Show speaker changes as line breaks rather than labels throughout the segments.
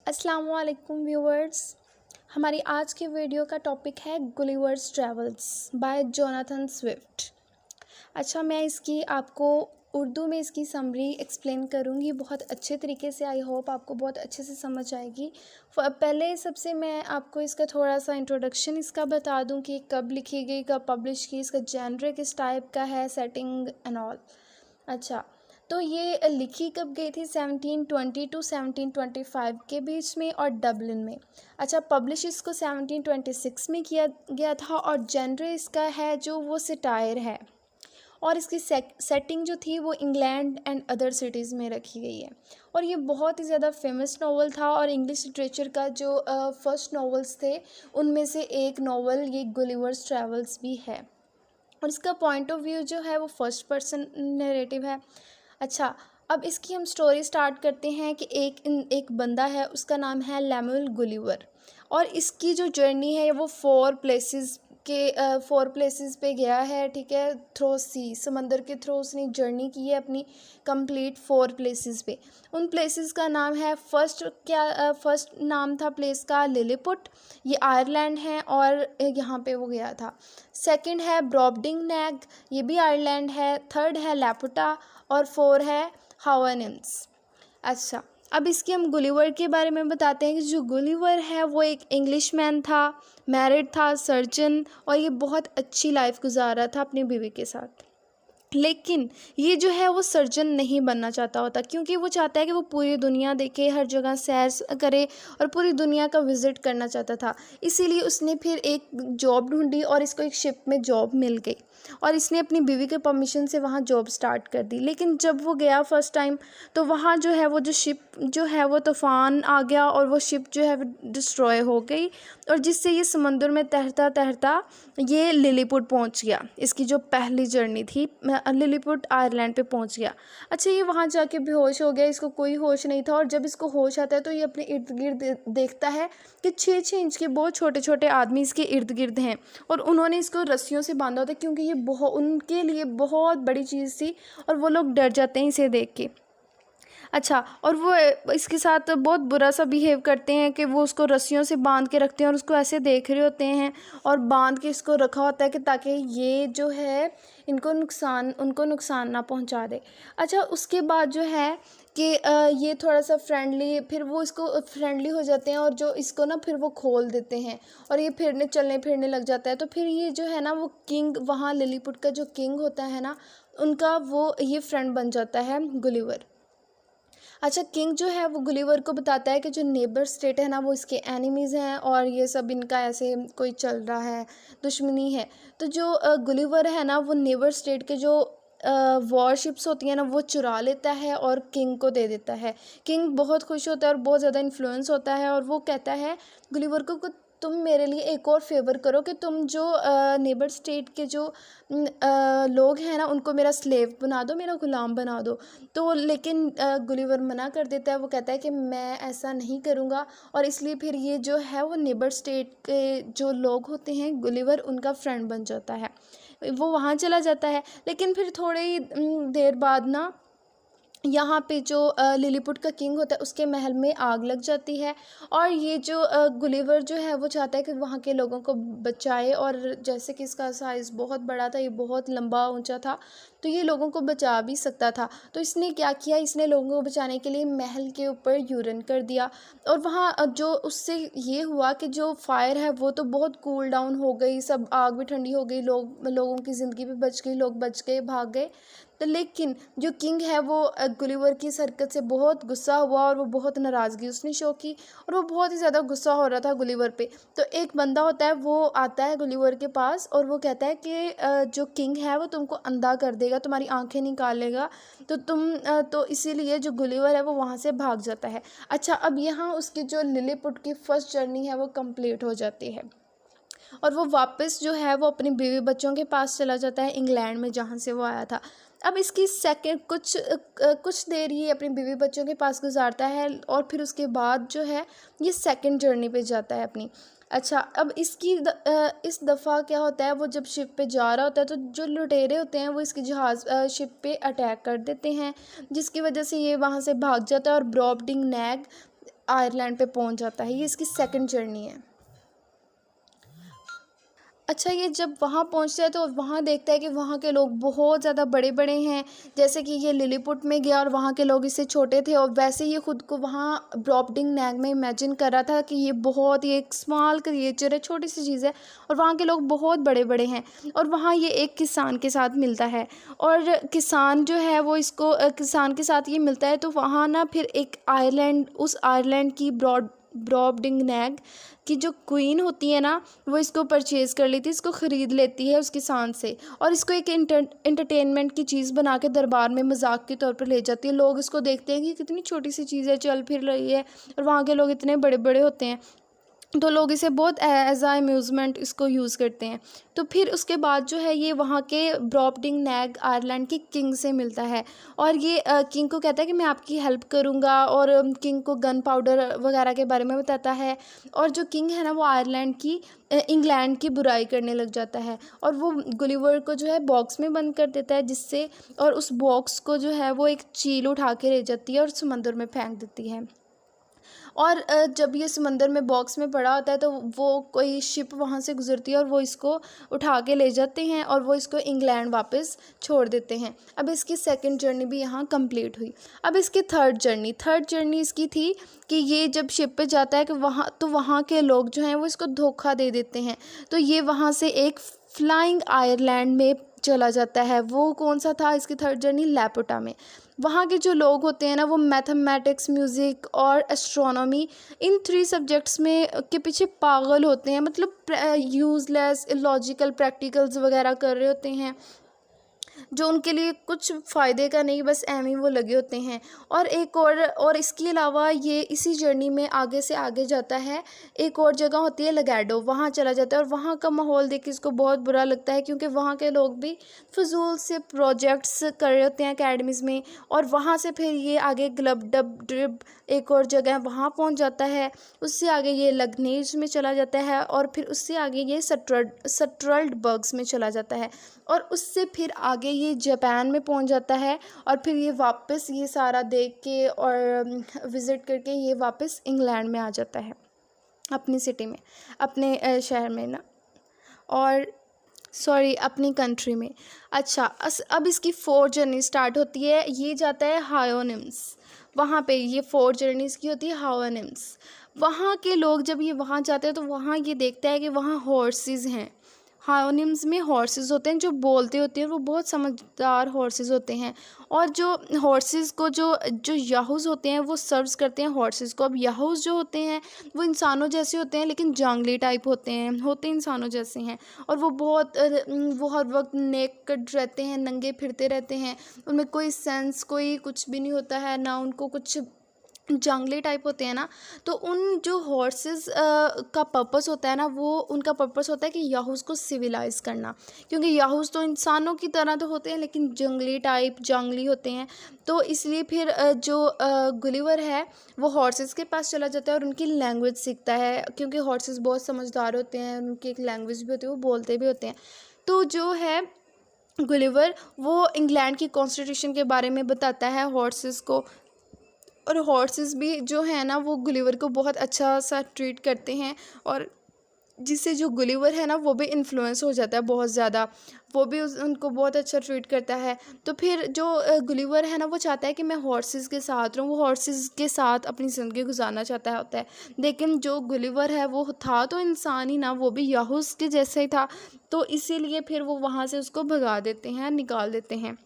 अस्सलाम वालेकुम व्यूवर्स। हमारी आज की वीडियो का टॉपिक है Gulliver's Travels by Jonathan Swift. अच्छा, मैं इसकी आपको उर्दू में इसकी समरी एक्सप्लेन करूँगी बहुत अच्छे तरीके से। आई होप आपको बहुत अच्छे से समझ आएगी। पहले सबसे मैं आपको इसका थोड़ा सा इंट्रोडक्शन इसका बता दूँ कि कब लिखी गई, कब पब्लिश की, इसका जेनर किस टाइप का है, सेटिंग एंड ऑल। अच्छा, तो ये लिखी कब गई थी? 1720 टू 1725 के बीच में और डबलिन में। अच्छा, पब्लिश इसको 1726 में किया गया था और जेनर इसका है जो वो सटायर है और इसकी सेटिंग जो थी वो इंग्लैंड एंड अदर सिटीज़ में रखी गई है। और ये बहुत ही ज़्यादा फेमस नावल था और इंग्लिश लिटरेचर का जो फर्स्ट नावल्स थे उनमें से एक नावल ये गुलिवर्स ट्रैवल्स भी है। और इसका पॉइंट ऑफ व्यू जो है वो फर्स्ट पर्सन नैरेटिव है। अच्छा, अब इसकी हम स्टोरी स्टार्ट करते हैं कि एक बंदा है, उसका नाम है लेमुएल गुलिवर। और इसकी जो जर्नी है वो फोर प्लेसेस पे गया है, ठीक है, थ्रो सी, समंदर के थ्रू उसने जर्नी की है अपनी कंप्लीट 4 प्लेसेस पे। उन प्लेसेस का नाम है, फर्स्ट नाम था प्लेस का लिलीपुट, ये आयरलैंड है और यहाँ पे वो गया था। सेकंड है ब्रॉबडिंगनैग, ये भी आयरलैंड है। थर्ड है लैपुटा और 4 है हावानिम्स। अच्छा, अब इसके हम गुलिवर के बारे में बताते हैं कि जो गुलिवर है वो एक इंग्लिशमैन था, मैरिड था, सर्जन, और ये बहुत अच्छी लाइफ गुजार रहा था अपनी बीवी के साथ। लेकिन ये जो है वो सर्जन नहीं बनना चाहता होता, क्योंकि वो चाहता है कि वो पूरी दुनिया देखे, हर जगह सैर करे और पूरी दुनिया का विज़िट करना चाहता था। इसीलिए उसने फिर एक जॉब ढूंढी और इसको एक शिप में जॉब मिल गई और इसने अपनी बीवी के परमिशन से वहाँ जॉब स्टार्ट कर दी। लेकिन जब वो गया फर्स्ट टाइम तो वहाँ जो है वो जो शिप जो है वो तूफ़ान आ गया और वो शिप जो है वो डिस्ट्रॉय हो गई, और जिससे ये समंदर में तैरता तैरता ये लिलीपुट पहुँच गया। इसकी जो पहली जर्नी थी लिलीपुट आयरलैंड पे पहुँच गया। अच्छा, ये वहाँ जाके बेहोश हो गया, इसको कोई होश नहीं था। और जब इसको होश आता है तो ये अपने इर्द गिर्द देखता है कि 6-6 इंच के बहुत छोटे छोटे आदमी इसके इर्द गिर्द हैं और उन्होंने इसको रस्सियों से बांधा होता है, क्योंकि ये उनके लिए बहुत बड़ी चीज़ थी और वो लोग डर जाते हैं इसे देख के। अच्छा, और वो इसके साथ बहुत बुरा सा बिहेव करते हैं कि वो उसको रस्सियों से बांध के रखते हैं और उसको ऐसे देख रहे होते हैं और बांध के इसको रखा होता है कि ताकि ये जो है उनको नुकसान ना पहुंचा दे। अच्छा, उसके बाद जो है कि ये थोड़ा सा फ्रेंडली, फिर वो इसको फ्रेंडली हो जाते हैं और जो इसको ना फिर वो खोल देते हैं और ये चलने फिरने लग जाता है। तो फिर ये जो है ना वो किंग, वहाँ लिलीपुट का जो किंग होता है ना उनका, वो ये फ्रेंड बन जाता है गुलिवर। अच्छा, किंग जो है वो गुलिवर को बताता है कि जो नेबर स्टेट है ना वो इसके एनिमीज़ हैं और ये सब इनका ऐसे कोई चल रहा है, दुश्मनी है। तो जो गुलिवर है ना वो नेबर स्टेट के जो वॉरशिप्स होती हैं ना वो चुरा लेता है और किंग को दे देता है। किंग बहुत खुश होता है और बहुत ज़्यादा इन्फ्लुएंस होता है और वो कहता है गुलिवर को तुम मेरे लिए एक और फेवर करो कि तुम जो नेबर स्टेट के जो लोग हैं ना उनको मेरा स्लेव बना दो, मेरा ग़ुलाम बना दो। तो लेकिन गुलिवर मना कर देता है, वो कहता है कि मैं ऐसा नहीं करूँगा। और इसलिए फिर ये जो है वो नेबर स्टेट के जो लोग होते हैं गुलिवर उनका फ्रेंड बन जाता है, वो वहाँ चला जाता है। लेकिन फिर थोड़े ही देर बाद ना यहाँ पे जो लिलीपुट का किंग होता है उसके महल में आग लग जाती है और ये जो गुलिवर जो है वो चाहता है कि वहाँ के लोगों को बचाए। और जैसे कि इसका साइज़ बहुत बड़ा था, ये बहुत लंबा ऊंचा था, तो ये लोगों को बचा भी सकता था। तो इसने क्या किया, इसने लोगों को बचाने के लिए महल के ऊपर यूरन कर दिया और वहाँ जो उससे ये हुआ कि जो फायर है वो तो बहुत कूल डाउन हो गई, सब आग भी ठंडी हो गई, लोगों की ज़िंदगी भी बच गई, लोग बच गए, भाग गए। तो लेकिन जो किंग है वो गुलिवर की इस हरकत से बहुत गुस्सा हुआ और वो बहुत नाराज़गी उसने शो की और वो बहुत ही ज़्यादा गुस्सा हो रहा था गुलिवर पे। तो एक बंदा होता है, वो आता है गुलिवर के पास और वो कहता है कि जो किंग है वो तुमको अंधा कर देगा, तुम्हारी आंखें निकालेगा, तो तो इसीलिए जो गुलिवर है वो वहाँ से भाग जाता है। अच्छा, अब यहाँ उसकी जो लिलीपुट की फ़र्स्ट जर्नी है वो कंप्लीट हो जाती है और वो वापस जो है वो अपनी बीवी बच्चों के पास चला जाता है इंग्लैंड में, जहाँ से वो आया था। अब इसकी सेकंड कुछ देर ये अपनी बीवी बच्चों के पास गुजारता है और फिर उसके बाद जो है ये सेकंड जर्नी पे जाता है अपनी। अच्छा, अब इस दफ़ा क्या होता है, वो जब शिप पे जा रहा होता है तो जो लुटेरे होते हैं वो इसकी शिप पे अटैक कर देते हैं, जिसकी वजह से ये वहाँ से भाग जाता है और ब्रॉबडिंगनैग आयरलैंड पे पहुंच जाता है। ये इसकी सेकंड जर्नी है। अच्छा, ये जब वहाँ पहुँचता है तो वहाँ देखता है कि वहाँ के लोग बहुत ज़्यादा बड़े बड़े हैं। जैसे कि ये लिलीपुट में गया और वहाँ के लोग इससे छोटे थे, और वैसे ये खुद को वहाँ ब्रॉपडिंग नैग में इमेजिन कर रहा था कि ये बहुत ही एक स्मॉल क्रिएचर है, छोटी सी चीज़ है, और वहाँ के लोग बहुत बड़े बड़े हैं। और वहाँ ये एक किसान के साथ मिलता है, और किसान जो है वो इसको किसान के साथ ये मिलता है। तो वहाँ ना फिर एक आयरलैंड, उस आयरलैंड की ब्रॉपडिंग नैग की जो क्वीन होती है ना, वो इसको परचेज़ कर लेती है, इसको ख़रीद लेती है उस किसान से, और इसको एक इंटरटेनमेंट की चीज़ बना के दरबार में मजाक के तौर पर ले जाती है। लोग इसको देखते हैं कि कितनी छोटी सी चीज़ है, चल फिर रही है, और वहाँ के लोग इतने बड़े बड़े होते हैं, तो लोग इसे बहुत एज आ अम्यूज़मेंट इसको यूज़ करते हैं। तो फिर उसके बाद जो है ये वहाँ के ब्रॉपडिंग नैग आयरलैंड के किंग से मिलता है, और ये किंग को कहता है कि मैं आपकी हेल्प करूँगा, और किंग को गन पाउडर वगैरह के बारे में बताता है। और जो किंग है ना वो आयरलैंड की इंग्लैंड की बुराई करने लग जाता है, और वो गुलिवर को जो है बॉक्स में बंद कर देता है, जिससे और उस बॉक्स को जो है वो एक चील उठा के ले जाती है और समंदर में फेंक देती है। और जब ये समंदर में बॉक्स में पड़ा होता है तो वो कोई शिप वहाँ से गुजरती है, और वो इसको उठा के ले जाते हैं, और वो इसको इंग्लैंड वापस छोड़ देते हैं। अब इसकी सेकंड जर्नी भी यहाँ कंप्लीट हुई। अब इसकी थर्ड जर्नी इसकी थी कि ये जब शिप पे जाता है कि वहाँ के लोग जो हैं वो इसको धोखा दे देते हैं। तो ये वहाँ से एक फ्लाइंग आयरलैंड में चला जाता है। वो कौन सा था इसकी थर्ड जर्नी? लापुटा में। वहाँ के जो लोग होते हैं ना वो मैथमेटिक्स, म्यूज़िक और एस्ट्रोनॉमी, इन 3 सब्जेक्ट्स में के पीछे पागल होते हैं। मतलब यूज़लेस इलॉजिकल प्रैक्टिकल्स वगैरह कर रहे होते हैं, जो उनके लिए कुछ फ़ायदे का नहीं, बस एम ही वो लगे होते हैं। और एक और इसके अलावा ये इसी जर्नी में आगे से आगे जाता है। एक और जगह होती है लगैडो, वहाँ चला जाता है, और वहाँ का माहौल देख के इसको बहुत बुरा लगता है, क्योंकि वहाँ के लोग भी फजूल से प्रोजेक्ट्स कर रहे होते हैं अकेडमीज़ में। और वहाँ से फिर ये आगे ग्लब डब ड्रिब एक और जगह वहाँ पहुँच जाता है। उससे आगे ये लगनेज में चला जाता है, और फिर उससे आगे ये सट्रल्ड बर्ग्स में चला जाता है, और उससे फिर आगे ये जापान में पहुंच जाता है। और फिर ये वापस ये सारा देख के और विज़िट करके ये वापस इंग्लैंड में आ जाता है, अपनी सिटी में, अपने शहर में ना, और सॉरी अपनी कंट्री में। अच्छा, अब इसकी 4 जर्नी स्टार्ट होती है। ये जाता है हायोनिम्स, वहाँ पे ये 4 जर्नीज़ की होती है हायोनिम्स। वहाँ के लोग जब ये वहाँ जाते हैं तो वहाँ ये देखता है कि वहाँ हॉर्सेस हैं। हायोनिम्स में हॉर्सेस होते हैं जो बोलते होते हैं, वो बहुत समझदार हॉर्सेस होते हैं। और जो हॉर्सेस को जो याहूज़ होते हैं वो सर्व्स करते हैं हॉर्सेस को। अब याहूज़ जो होते हैं वो इंसानों जैसे होते हैं, लेकिन जंगली टाइप होते इंसानों जैसे हैं, और वो हर वक्त नेकेड रहते हैं, नंगे फिरते रहते हैं, उनमें कोई सेंस कोई कुछ भी नहीं होता है, ना उनको कुछ, जंगली टाइप होते हैं ना। तो उन जो हॉर्सेस का पर्पस होता है ना, वो उनका पर्पस होता है कि याहूज़ को सिविलाइज करना, क्योंकि याहूज़ तो इंसानों की तरह तो होते हैं लेकिन जंगली होते हैं। तो इसलिए फिर जो गुलिवर है वो हॉर्सेस के पास चला जाता है और उनकी लैंग्वेज सीखता है, क्योंकि हॉर्सेस बहुत समझदार होते हैं, उनकी एक लैंग्वेज भी होती है, वो बोलते भी होते हैं। तो जो है गुलिवर वो इंग्लैंड की कॉन्स्टिट्यूशन के बारे में बताता है हॉर्सेस को, और हॉर्सेस भी जो है ना वो गुलिवर को बहुत अच्छा सा ट्रीट करते हैं, और जिससे जो गुलिवर है ना वो भी इन्फ्लुएंस हो जाता है बहुत ज़्यादा, वो भी उनको बहुत अच्छा ट्रीट करता है। तो फिर जो गुलिवर है ना वो चाहता है कि मैं हॉर्सेस के साथ रहूँ, वो हॉर्सेस के साथ अपनी ज़िंदगी गुजारना चाहता होता है। लेकिन जो गुलिवर है वो था तो इंसान ही ना, वो भी याहूज़ के जैसा ही था, तो इसीलिए फिर वो वहाँ से उसको भगा देते हैं, निकाल देते हैं।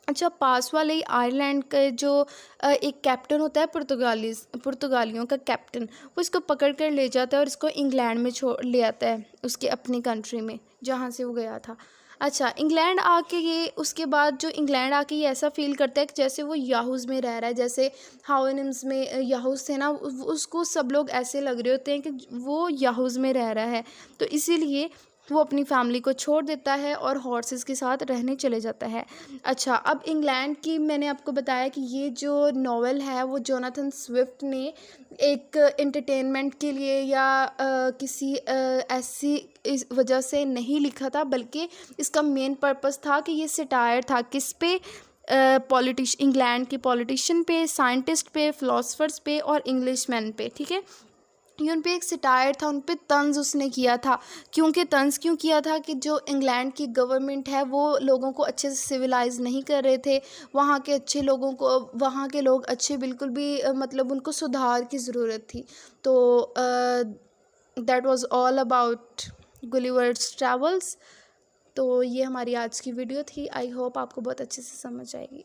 अच्छा, पास वाले ही आयरलैंड का जो एक कैप्टन होता है पुर्तगालियों का कैप्टन, वो इसको पकड़ कर ले जाता है और इसको इंग्लैंड में छोड़ ले आता है, उसके अपनी कंट्री में जहाँ से वो गया था। अच्छा, इंग्लैंड आके ये उसके बाद जो इंग्लैंड आके ये ऐसा फील करता है कि जैसे वो याहूज़ में रह रहा है, जैसे हाओनिम्स में याहूज़ थे ना, उसको सब लोग ऐसे लग रहे होते हैं कि वो याहूज़ में रह रहा है। तो इसीलिए वो अपनी फैमिली को छोड़ देता है और हॉर्सेस के साथ रहने चले जाता है। अच्छा, अब इंग्लैंड की मैंने आपको बताया कि ये जो नॉवेल है वो जोनाथन स्विफ्ट ने एक एंटरटेनमेंट के लिए या किसी ऐसी इस वजह से नहीं लिखा था, बल्कि इसका मेन पर्पस था कि ये सटायर था किस पे, इंग्लैंड के पॉलिटिशियन पे, साइंटिस्ट पे, फ़िलासफ़र्स पे और इंग्लिशमैन पे, ठीक है। ये उन पे एक सटायर था, उन पे तंज़ उसने किया था। क्योंकि तंज़ क्यों किया था कि जो इंग्लैंड की गवर्नमेंट है वो लोगों को अच्छे से सिविलाइज़ नहीं कर रहे थे। वहाँ के अच्छे लोगों को, वहाँ के लोग अच्छे बिल्कुल भी मतलब उनको सुधार की ज़रूरत थी। तो that was all about Gulliver's travels. तो ये हमारी आज की वीडियो थी। आई होप आपको बहुत अच्छे से समझ आएगी।